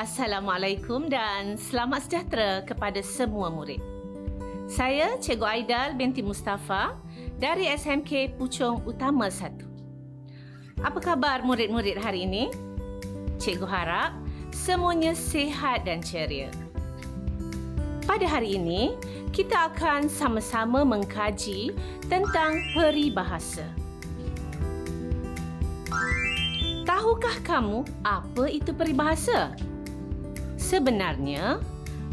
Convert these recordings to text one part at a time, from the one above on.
Assalamualaikum dan selamat sejahtera kepada semua murid. Saya Cikgu Aidal binti Mustafa dari SMK Puchong Utama 1. Apa khabar murid-murid hari ini? Cikgu harap semuanya sihat dan ceria. Pada hari ini, kita akan sama-sama mengkaji tentang peribahasa. Tahukah kamu apa itu peribahasa? Sebenarnya,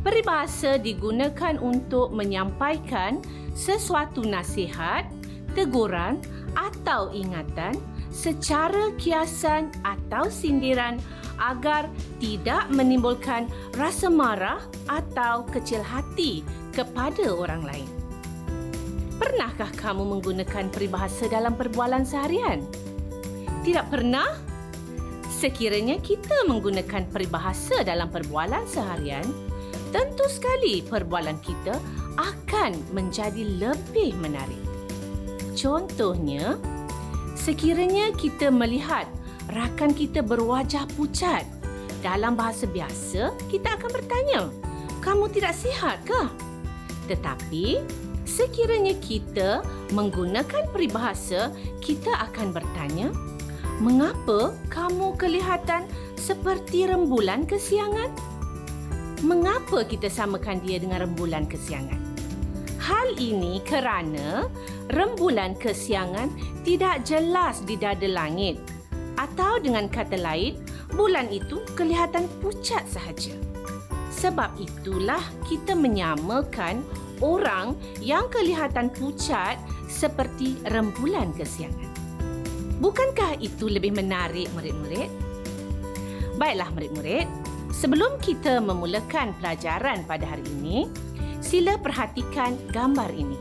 peribahasa digunakan untuk menyampaikan sesuatu nasihat, teguran atau ingatan secara kiasan atau sindiran agar tidak menimbulkan rasa marah atau kecil hati kepada orang lain. Pernahkah kamu menggunakan peribahasa dalam perbualan seharian? Tidak pernah? Sekiranya kita menggunakan peribahasa dalam perbualan seharian, tentu sekali perbualan kita akan menjadi lebih menarik. Contohnya, sekiranya kita melihat rakan kita berwajah pucat, dalam bahasa biasa kita akan bertanya, "Kamu tidak sihat ke?" Tetapi, sekiranya kita menggunakan peribahasa, kita akan bertanya, "Mengapa kamu kelihatan seperti rembulan kesiangan?" Mengapa kita samakan dia dengan rembulan kesiangan? Hal ini kerana rembulan kesiangan tidak jelas di dada langit. Atau dengan kata lain, bulan itu kelihatan pucat sahaja. Sebab itulah kita menyamakan orang yang kelihatan pucat seperti rembulan kesiangan. Bukankah itu lebih menarik, murid-murid? Baiklah, murid-murid. Sebelum kita memulakan pelajaran pada hari ini, sila perhatikan gambar ini.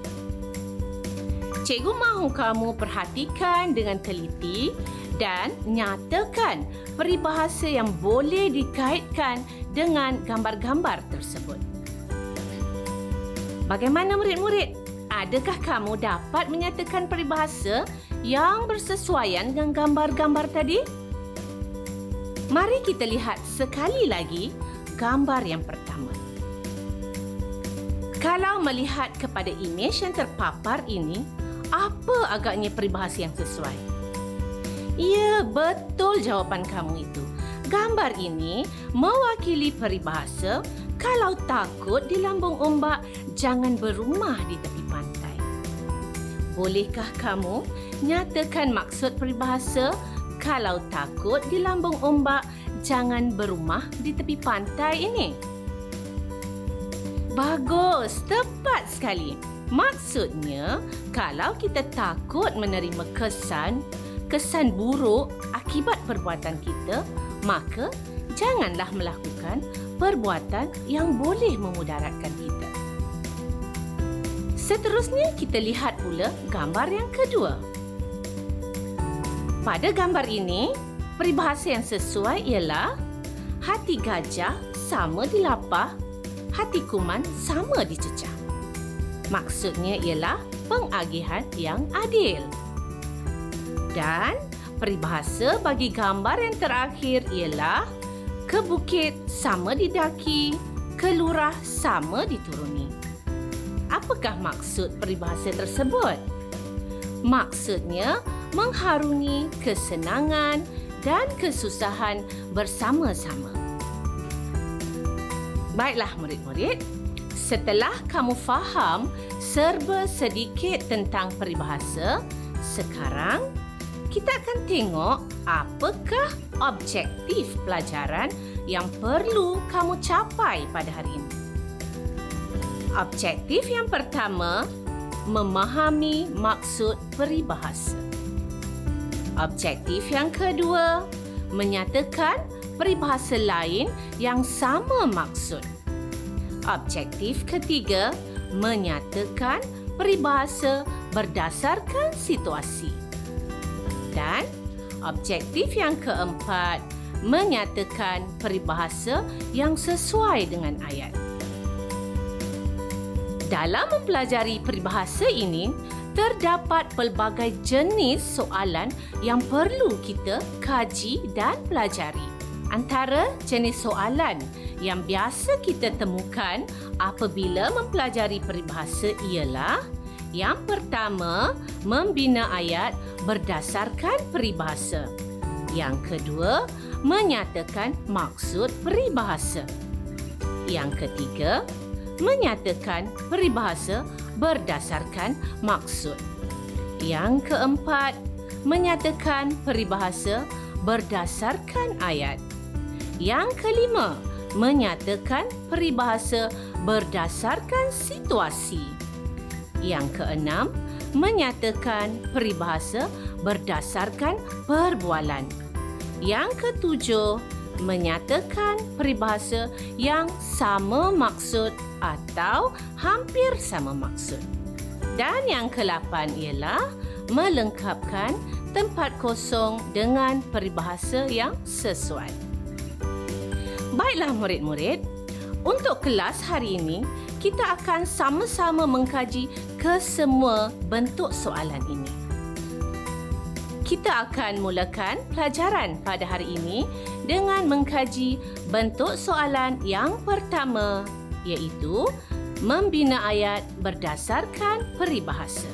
Cikgu mahu kamu perhatikan dengan teliti dan nyatakan peribahasa yang boleh dikaitkan dengan gambar-gambar tersebut. Bagaimana, murid-murid? Adakah kamu dapat menyatakan peribahasa yang bersesuaian dengan gambar-gambar tadi? Mari kita lihat sekali lagi gambar yang pertama. Kalau melihat kepada imej yang terpapar ini, apa agaknya peribahasa yang sesuai? Ya, betul jawapan kamu itu. Gambar ini mewakili peribahasa, kalau takut di lambung ombak, jangan berumah di tepi pantai. Bolehkah kamu nyatakan maksud peribahasa, kalau takut di lambung ombak, jangan berumah di tepi pantai ini? Bagus, tepat sekali. Maksudnya, kalau kita takut menerima kesan buruk akibat perbuatan kita, maka janganlah melakukan perbuatan yang boleh memudaratkan kita. Seterusnya, kita lihat pula gambar yang kedua. Pada gambar ini, peribahasa yang sesuai ialah hati gajah sama dilapah, hati kuman sama dicecah. Maksudnya ialah pengagihan yang adil. Dan peribahasa bagi gambar yang terakhir ialah ke bukit sama didaki, ke lurah sama dituruni. Apakah maksud peribahasa tersebut? Maksudnya mengharungi kesenangan dan kesusahan bersama-sama. Baiklah, murid-murid. Setelah kamu faham serba sedikit tentang peribahasa, sekarang kita akan tengok apakah objektif pelajaran yang perlu kamu capai pada hari ini. Objektif yang pertama, memahami maksud peribahasa. Objektif yang kedua, menyatakan peribahasa lain yang sama maksud. Objektif ketiga, menyatakan peribahasa berdasarkan situasi. Dan objektif yang keempat, menyatakan peribahasa yang sesuai dengan ayat. Dalam mempelajari peribahasa ini, terdapat pelbagai jenis soalan yang perlu kita kaji dan pelajari. Antara jenis soalan yang biasa kita temukan apabila mempelajari peribahasa ialah yang pertama, membina ayat berdasarkan peribahasa. Yang kedua, menyatakan maksud peribahasa. Yang ketiga, menyatakan peribahasa berdasarkan maksud. Yang keempat, menyatakan peribahasa berdasarkan ayat. Yang kelima, menyatakan peribahasa berdasarkan situasi. Yang keenam, menyatakan peribahasa berdasarkan perbualan. Yang ketujuh, menyatakan peribahasa yang sama maksud atau hampir sama maksud. Dan yang ke-8 ialah melengkapkan tempat kosong dengan peribahasa yang sesuai. Baiklah murid-murid, untuk kelas hari ini, kita akan sama-sama mengkaji kesemua bentuk soalan ini. Kita akan mulakan pelajaran pada hari ini dengan mengkaji bentuk soalan yang pertama, iaitu membina ayat berdasarkan peribahasa.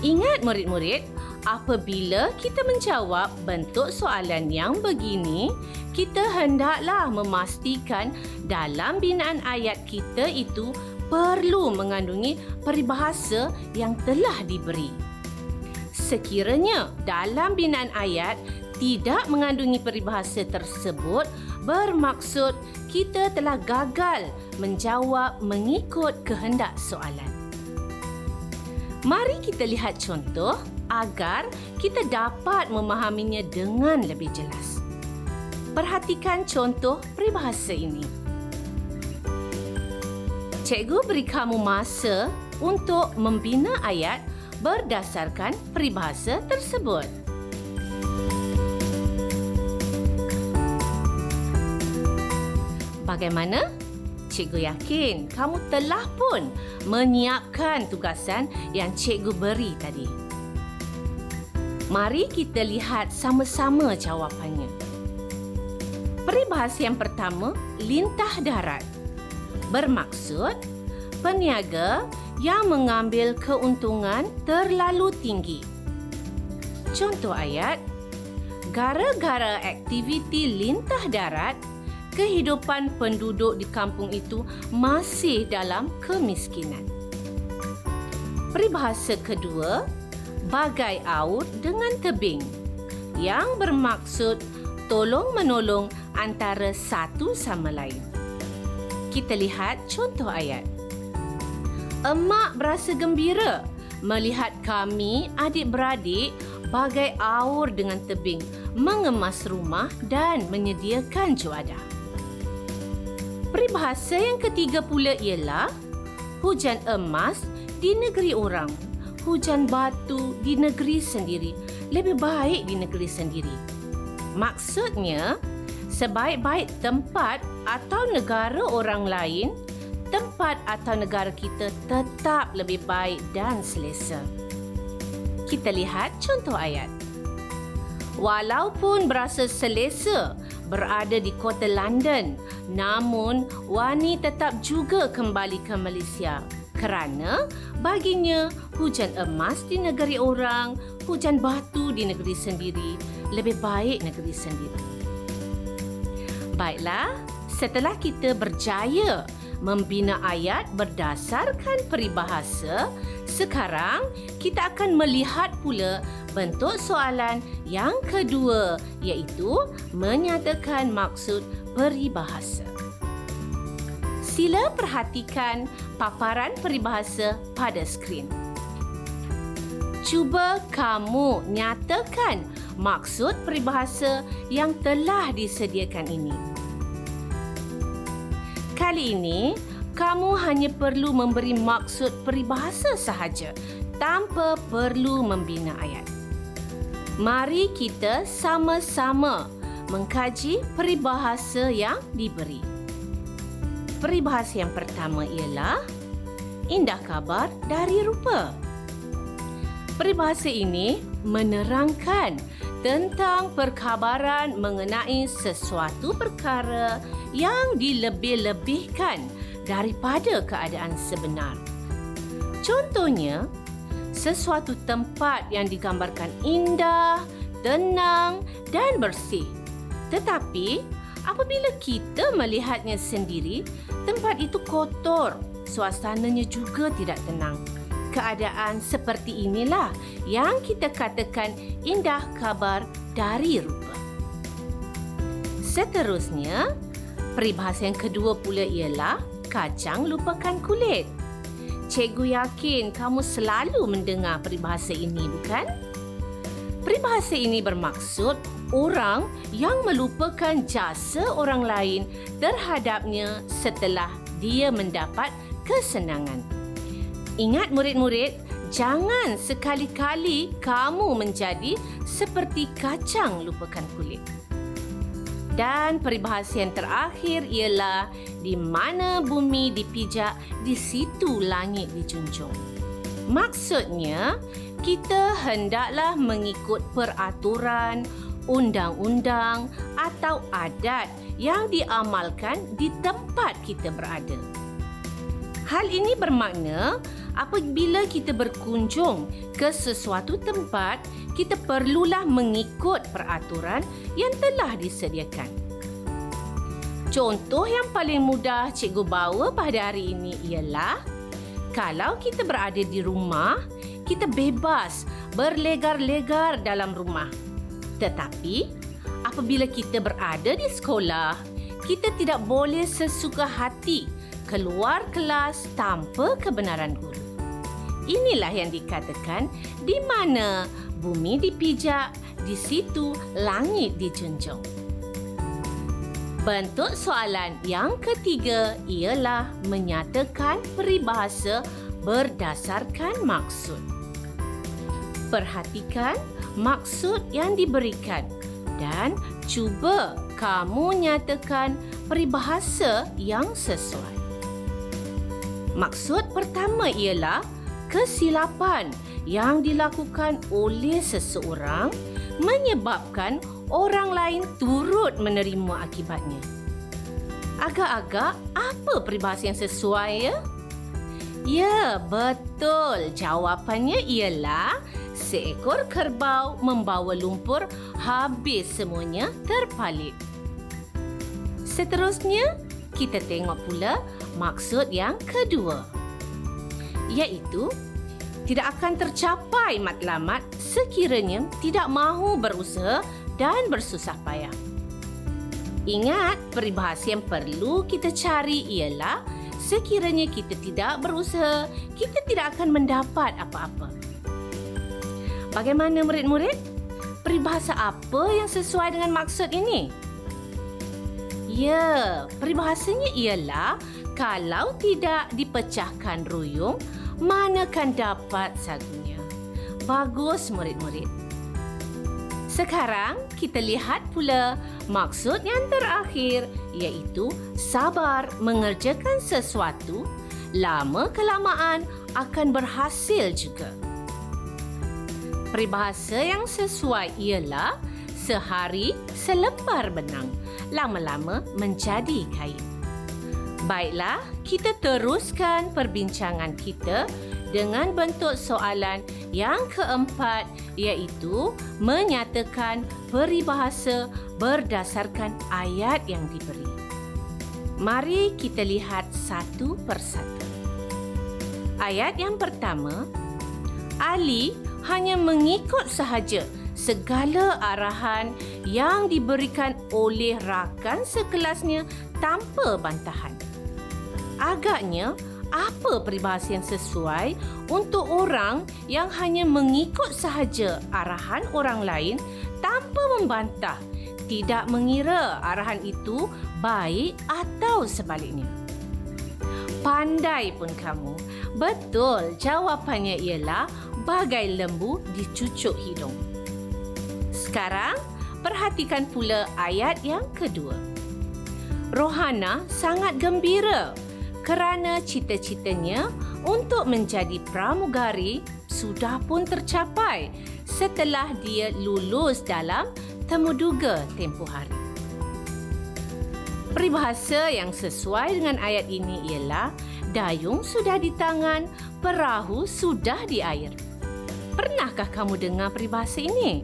Ingat murid-murid, apabila kita menjawab bentuk soalan yang begini, kita hendaklah memastikan dalam binaan ayat kita itu perlu mengandungi peribahasa yang telah diberi. Sekiranya dalam binaan ayat tidak mengandungi peribahasa tersebut, bermaksud kita telah gagal menjawab mengikut kehendak soalan. Mari kita lihat contoh agar kita dapat memahaminya dengan lebih jelas. Perhatikan contoh peribahasa ini. Cikgu beri kamu masa untuk membina ayat berdasarkan peribahasa tersebut. Bagaimana? Cikgu yakin kamu telah pun menyiapkan tugasan yang cikgu beri tadi. Mari kita lihat sama-sama jawapannya. Peribahasa yang pertama, lintah darat. Bermaksud, peniaga yang mengambil keuntungan terlalu tinggi. Contoh ayat, gara-gara aktiviti lintah darat, kehidupan penduduk di kampung itu masih dalam kemiskinan. Peribahasa kedua, bagai aur dengan tebing, yang bermaksud tolong-menolong antara satu sama lain. Kita lihat contoh ayat. Emak berasa gembira melihat kami adik-beradik bagai aur dengan tebing mengemas rumah dan menyediakan juadah. Peribahasa yang ketiga pula ialah hujan emas di negeri orang, hujan batu di negeri sendiri, lebih baik di negeri sendiri. Maksudnya, sebaik-baik tempat atau negara orang lain, tempat atau negara kita tetap lebih baik dan selesa. Kita lihat contoh ayat. Walaupun berasa selesa berada di kota London, namun Wani tetap juga kembali ke Malaysia kerana baginya hujan emas di negeri orang, hujan batu di negeri sendiri, lebih baik negeri sendiri. Baiklah, setelah kita berjaya membina ayat berdasarkan peribahasa, sekarang kita akan melihat pula bentuk soalan yang kedua, iaitu menyatakan maksud peribahasa. Sila perhatikan paparan peribahasa pada skrin. Cuba kamu nyatakan maksud peribahasa yang telah disediakan ini. Kali ini, kamu hanya perlu memberi maksud peribahasa sahaja tanpa perlu membina ayat. Mari kita sama-sama mengkaji peribahasa yang diberi. Peribahasa yang pertama ialah indah kabar dari rupa. Peribahasa ini menerangkan tentang perkabaran mengenai sesuatu perkara yang dilebih-lebihkan daripada keadaan sebenar. Contohnya, sesuatu tempat yang digambarkan indah, tenang dan bersih. Tetapi, apabila kita melihatnya sendiri, tempat itu kotor, suasananya juga tidak tenang. Keadaan seperti inilah yang kita katakan indah kabar dari rupa. Seterusnya, peribahasa yang kedua pula ialah kacang lupakan kulit. Cikgu yakin kamu selalu mendengar peribahasa ini, bukan? Peribahasa ini bermaksud orang yang melupakan jasa orang lain terhadapnya setelah dia mendapat kesenangan. Ingat murid-murid, jangan sekali-kali kamu menjadi seperti kacang lupakan kulit. Dan peribahasa yang terakhir ialah di mana bumi dipijak, di situ langit dijunjung. Maksudnya, kita hendaklah mengikut peraturan, undang-undang atau adat yang diamalkan di tempat kita berada. Hal ini bermakna apabila kita berkunjung ke sesuatu tempat, kita perlulah mengikut peraturan yang telah disediakan. Contoh yang paling mudah cikgu bawa pada hari ini ialah kalau kita berada di rumah, kita bebas berlegar-legar dalam rumah. Tetapi, apabila kita berada di sekolah, kita tidak boleh sesuka hati keluar kelas tanpa kebenaran guru. Inilah yang dikatakan di mana bumi dipijak, di situ langit dijunjung. Bentuk soalan yang ketiga ialah menyatakan peribahasa berdasarkan maksud. Perhatikan maksud yang diberikan dan cuba kamu nyatakan peribahasa yang sesuai. Maksud pertama ialah kesilapan yang dilakukan oleh seseorang menyebabkan orang lain turut menerima akibatnya. Agak-agak apa peribahasa yang sesuai ya? Ya, betul. Jawapannya ialah seekor kerbau membawa lumpur, habis semuanya terpalit. Seterusnya, kita tengok pula maksud yang kedua, iaitu tidak akan tercapai matlamat sekiranya tidak mahu berusaha dan bersusah payah. Ingat, peribahasa yang perlu kita cari ialah sekiranya kita tidak berusaha, kita tidak akan mendapat apa-apa. Bagaimana murid-murid? Peribahasa apa yang sesuai dengan maksud ini? Ya, peribahasanya ialah kalau tidak dipecahkan ruyung, manakan dapat sagunya. Bagus murid-murid. Sekarang kita lihat pula maksud yang terakhir, iaitu sabar mengerjakan sesuatu, lama-kelamaan akan berhasil juga. Peribahasa yang sesuai ialah sehari selembar benang, lama-lama menjadi kain. Baiklah, kita teruskan perbincangan kita dengan bentuk soalan yang keempat, iaitu menyatakan peribahasa berdasarkan ayat yang diberi. Mari kita lihat satu persatu. Ayat yang pertama, Ali hanya mengikut sahaja segala arahan yang diberikan oleh rakan sekelasnya tanpa bantahan. Agaknya, apa peribahasa yang sesuai untuk orang yang hanya mengikut sahaja arahan orang lain tanpa membantah, tidak mengira arahan itu baik atau sebaliknya? Pandai pun kamu. Betul, jawapannya ialah bagai lembu dicucuk hidung. Sekarang, perhatikan pula ayat yang kedua. Rohana sangat gembira kerana cita-citanya untuk menjadi pramugari sudah pun tercapai setelah dia lulus dalam temuduga tempoh hari. Peribahasa yang sesuai dengan ayat ini ialah dayung sudah di tangan, perahu sudah di air. Pernahkah kamu dengar peribahasa ini?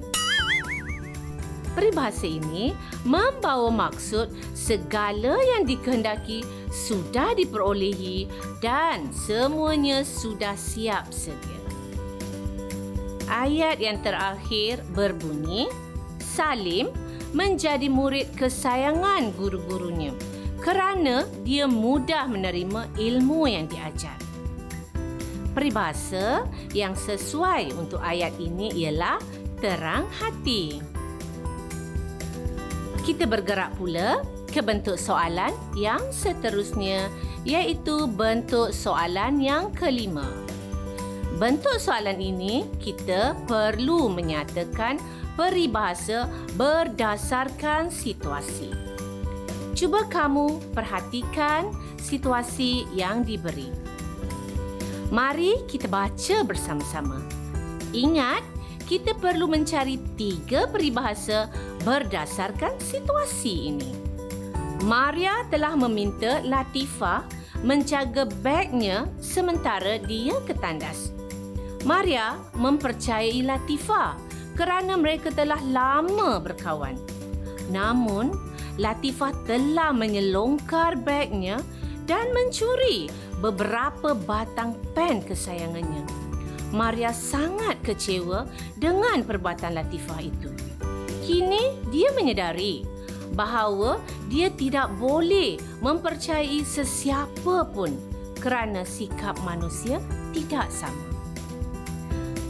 Peribahasa ini membawa maksud segala yang dikehendaki sudah diperolehi dan semuanya sudah siap sedia. Ayat yang terakhir berbunyi, Salim menjadi murid kesayangan guru-gurunya kerana dia mudah menerima ilmu yang diajar. Peribahasa yang sesuai untuk ayat ini ialah terang hati. Kita bergerak pula ke bentuk soalan yang seterusnya, iaitu bentuk soalan yang kelima. Bentuk soalan ini kita perlu menyatakan peribahasa berdasarkan situasi. Cuba kamu perhatikan situasi yang diberi. Mari kita baca bersama-sama. Ingat, kita perlu mencari 3 peribahasa berdasarkan situasi ini. Maria telah meminta Latifah menjaga bagnya sementara dia ke tandas. Maria mempercayai Latifah kerana mereka telah lama berkawan. Namun, Latifah telah menyelongkar bagnya dan mencuri beberapa batang pen kesayangannya. Maria sangat kecewa dengan perbuatan Latifah itu. Kini, dia menyedari bahawa dia tidak boleh mempercayai sesiapa pun kerana sikap manusia tidak sama.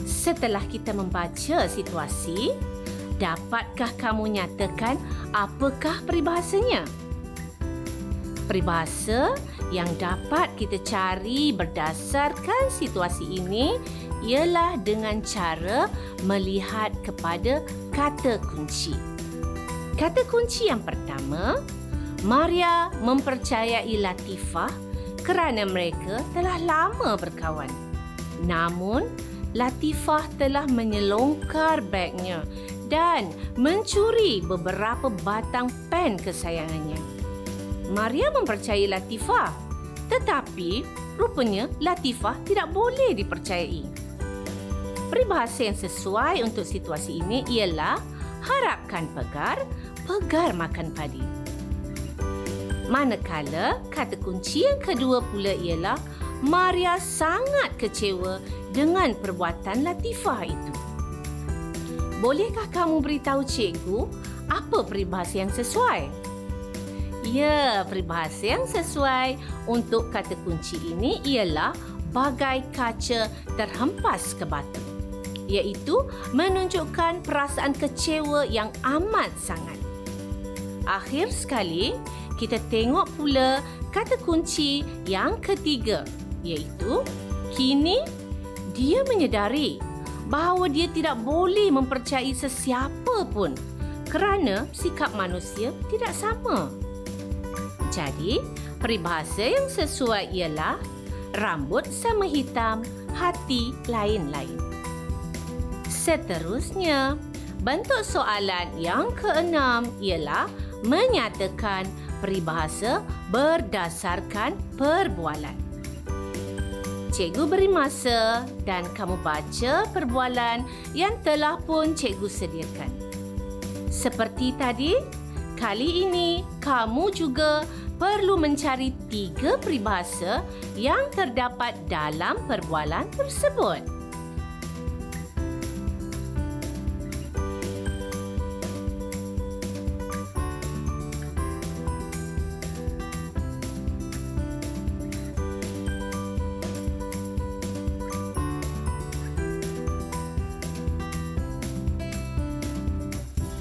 Setelah kita membaca situasi, dapatkah kamu nyatakan apakah peribahasanya? Peribahasa yang dapat kita cari berdasarkan situasi ini ialah dengan cara melihat kepada kata kunci. Kata kunci yang pertama, Maria mempercayai Latifah kerana mereka telah lama berkawan. Namun, Latifah telah menyelongkar bagnya dan mencuri beberapa batang pen kesayangannya. Maria mempercayai Latifah, tetapi rupanya Latifah tidak boleh dipercayai. Peribahasa yang sesuai untuk situasi ini ialah harapkan pegar, pegar makan padi. Manakala kata kunci yang kedua pula ialah Maria sangat kecewa dengan perbuatan Latifah itu. Bolehkah kamu beritahu cikgu apa peribahasa yang sesuai? Ya, peribahasa yang sesuai untuk kata kunci ini ialah bagai kaca terhempas ke batu, iaitu menunjukkan perasaan kecewa yang amat sangat. Akhir sekali, kita tengok pula kata kunci yang ketiga, iaitu kini dia menyedari bahawa dia tidak boleh mempercayai sesiapa pun kerana sikap manusia tidak sama. Jadi, peribahasa yang sesuai ialah rambut sama hitam, hati lain-lain. Seterusnya, bentuk soalan yang keenam ialah menyatakan peribahasa berdasarkan perbualan. Cikgu beri masa dan kamu baca perbualan yang telah pun cikgu sediakan. Seperti tadi, kali ini kamu juga perlu mencari 3 peribahasa yang terdapat dalam perbualan tersebut.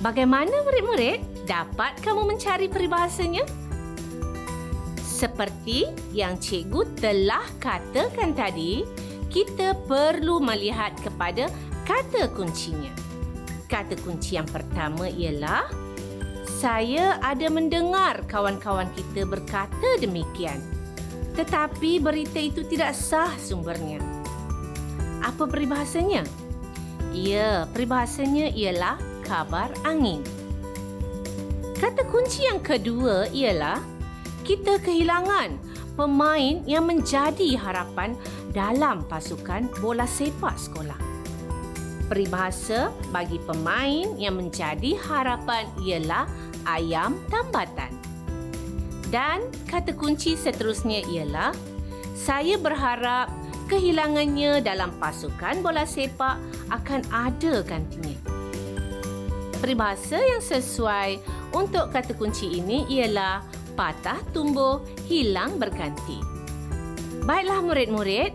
Bagaimana murid-murid? Dapat kamu mencari peribahasanya? Seperti yang cikgu telah katakan tadi, kita perlu melihat kepada kata kuncinya. Kata kunci yang pertama ialah, saya ada mendengar kawan-kawan kita berkata demikian, tetapi berita itu tidak sah sumbernya. Apa peribahasanya? Ya, peribahasanya ialah kabar angin. Kata kunci yang kedua ialah kita kehilangan pemain yang menjadi harapan dalam pasukan bola sepak sekolah. Peribahasa bagi pemain yang menjadi harapan ialah ayam tambatan. Dan kata kunci seterusnya ialah saya berharap kehilangannya dalam pasukan bola sepak akan ada gantinya. Peribahasa yang sesuai untuk kata kunci ini ialah patah tumbuh, hilang berganti. Baiklah murid-murid,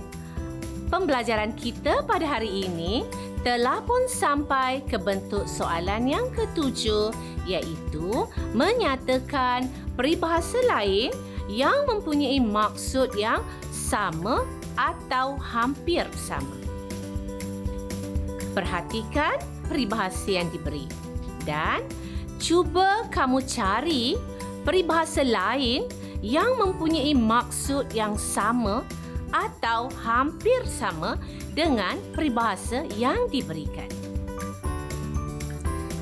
pembelajaran kita pada hari ini telah pun sampai ke bentuk soalan yang ketujuh, iaitu menyatakan peribahasa lain yang mempunyai maksud yang sama atau hampir sama. Perhatikan peribahasa yang diberi dan cuba kamu cari peribahasa lain yang mempunyai maksud yang sama atau hampir sama dengan peribahasa yang diberikan.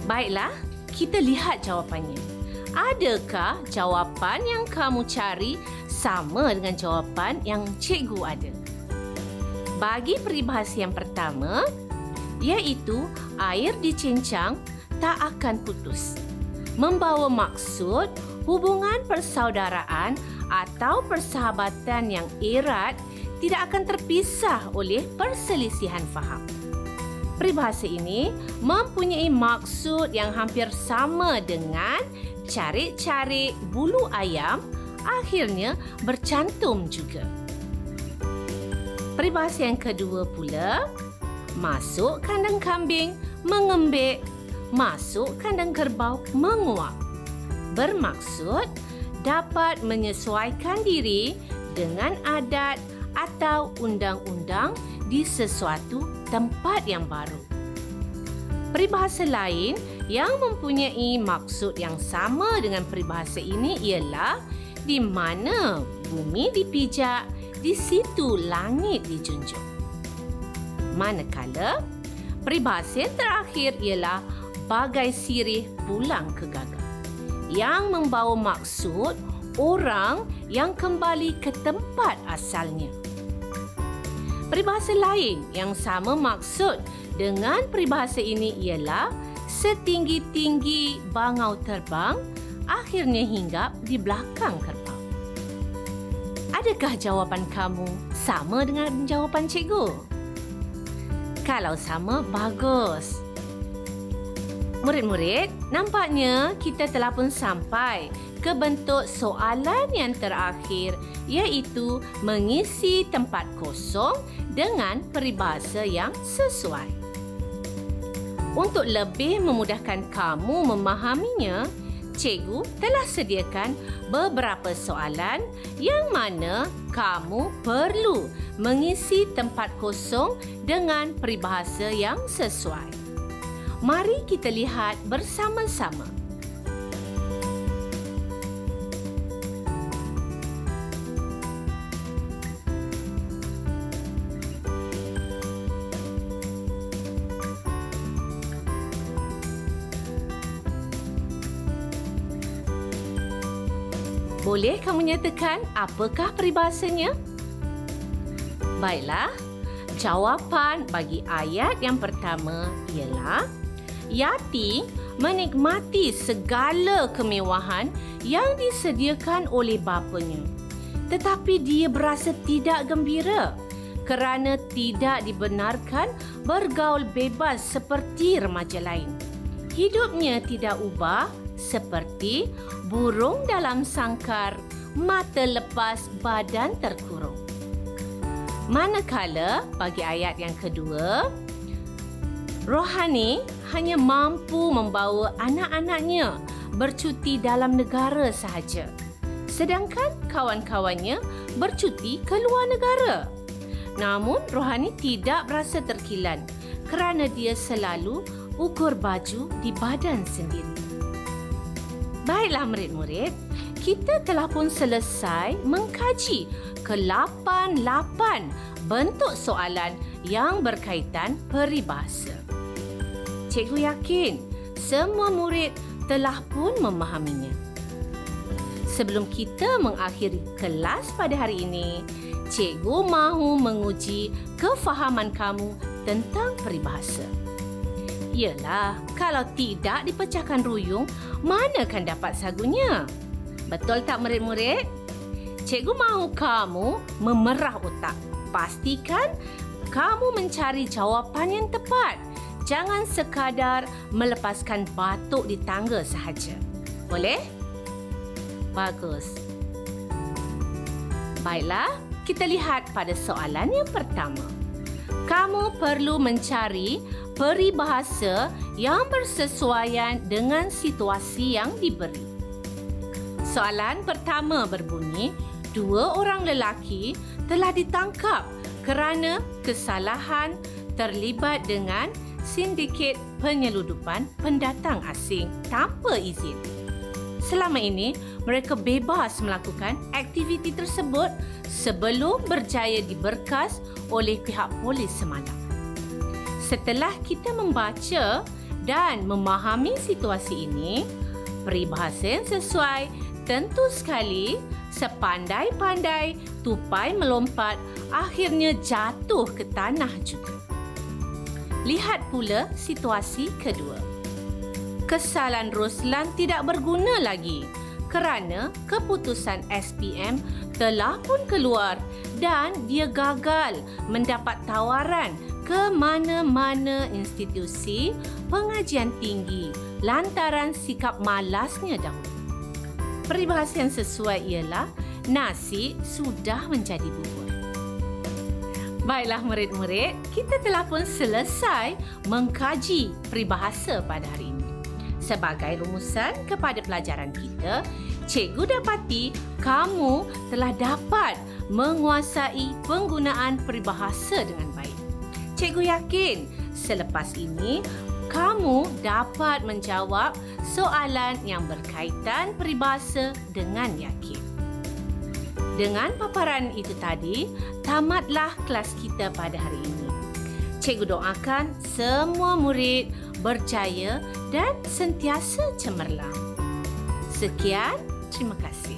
Baiklah, kita lihat jawapannya. Adakah jawapan yang kamu cari sama dengan jawapan yang cikgu ada? Bagi peribahasa yang pertama, iaitu air dicincang tak akan putus, membawa maksud hubungan persaudaraan atau persahabatan yang erat tidak akan terpisah oleh perselisihan faham. Peribahasa ini mempunyai maksud yang hampir sama dengan carik-carik bulu ayam akhirnya bercantum juga. Peribahasa yang kedua pula, masuk kandang kambing mengembik, masuk kandang kerbau menguak. Bermaksud dapat menyesuaikan diri dengan adat atau undang-undang di sesuatu tempat yang baru. Peribahasa lain yang mempunyai maksud yang sama dengan peribahasa ini ialah di mana bumi dipijak, di situ langit dijunjung. Manakala peribahasa yang terakhir ialah bagai sirih pulang ke gagal, yang membawa maksud orang yang kembali ke tempat asalnya. Peribahasa lain yang sama maksud dengan peribahasa ini ialah setinggi-tinggi bangau terbang, akhirnya hinggap di belakang kerbau. Adakah jawapan kamu sama dengan jawapan cikgu? Kalau sama, bagus. Murid-murid, nampaknya kita telah pun sampai ke bentuk soalan yang terakhir, iaitu mengisi tempat kosong dengan peribahasa yang sesuai. Untuk lebih memudahkan kamu memahaminya, cikgu telah sediakan beberapa soalan yang mana kamu perlu mengisi tempat kosong dengan peribahasa yang sesuai. Mari kita lihat bersama-sama. Boleh kamu nyatakan apakah peribahasanya? Baiklah, jawapan bagi ayat yang pertama ialah Yati menikmati segala kemewahan yang disediakan oleh bapanya. Tetapi dia berasa tidak gembira kerana tidak dibenarkan bergaul bebas seperti remaja lain. Hidupnya tidak ubah seperti burung dalam sangkar, mata lepas, badan terkurung. Manakala bagi ayat yang kedua, Rohani hanya mampu membawa anak-anaknya bercuti dalam negara sahaja, sedangkan kawan-kawannya bercuti ke luar negara. Namun Rohani tidak berasa terkilan kerana dia selalu ukur baju di badan sendiri. Baiklah murid-murid, kita telah pun selesai mengkaji ke-8 bentuk soalan yang berkaitan peribahasa. Cikgu yakin semua murid telah pun memahaminya. Sebelum kita mengakhiri kelas pada hari ini, cikgu mahu menguji kefahaman kamu tentang peribahasa. Yalah, kalau tidak dipecahkan ruyung, mana akan dapat sagunya? Betul tak murid-murid? Cikgu mahu kamu memerah otak. Pastikan kamu mencari jawapan yang tepat. Jangan sekadar melepaskan batuk di tangga sahaja. Boleh? Bagus. Baiklah, kita lihat pada soalan yang pertama. Kamu perlu mencari peribahasa yang bersesuaian dengan situasi yang diberi. Soalan pertama berbunyi, 2 orang lelaki telah ditangkap kerana kesalahan terlibat dengan sindiket penyeludupan pendatang asing tanpa izin. Selama ini, mereka bebas melakukan aktiviti tersebut sebelum berjaya diberkas oleh pihak polis semalam. Setelah kita membaca dan memahami situasi ini, peribahasa yang sesuai tentu sekali sepandai-pandai tupai melompat akhirnya jatuh ke tanah juga. Lihat pula situasi kedua. Kesalahan Ruslan tidak berguna lagi kerana keputusan SPM telah pun keluar dan dia gagal mendapat tawaran ke mana-mana institusi pengajian tinggi lantaran sikap malasnya dahulu. Peribahasa yang sesuai ialah nasi sudah menjadi bubur. Baiklah murid-murid, kita telah pun selesai mengkaji peribahasa pada hari ini. Sebagai rumusan kepada pelajaran kita, cikgu dapati kamu telah dapat menguasai penggunaan peribahasa dengan baik. Cikgu yakin selepas ini kamu dapat menjawab soalan yang berkaitan peribahasa dengan yakin. Dengan paparan itu tadi, tamatlah kelas kita pada hari ini. Cikgu doakan semua murid berjaya dan sentiasa cemerlang. Sekian, terima kasih.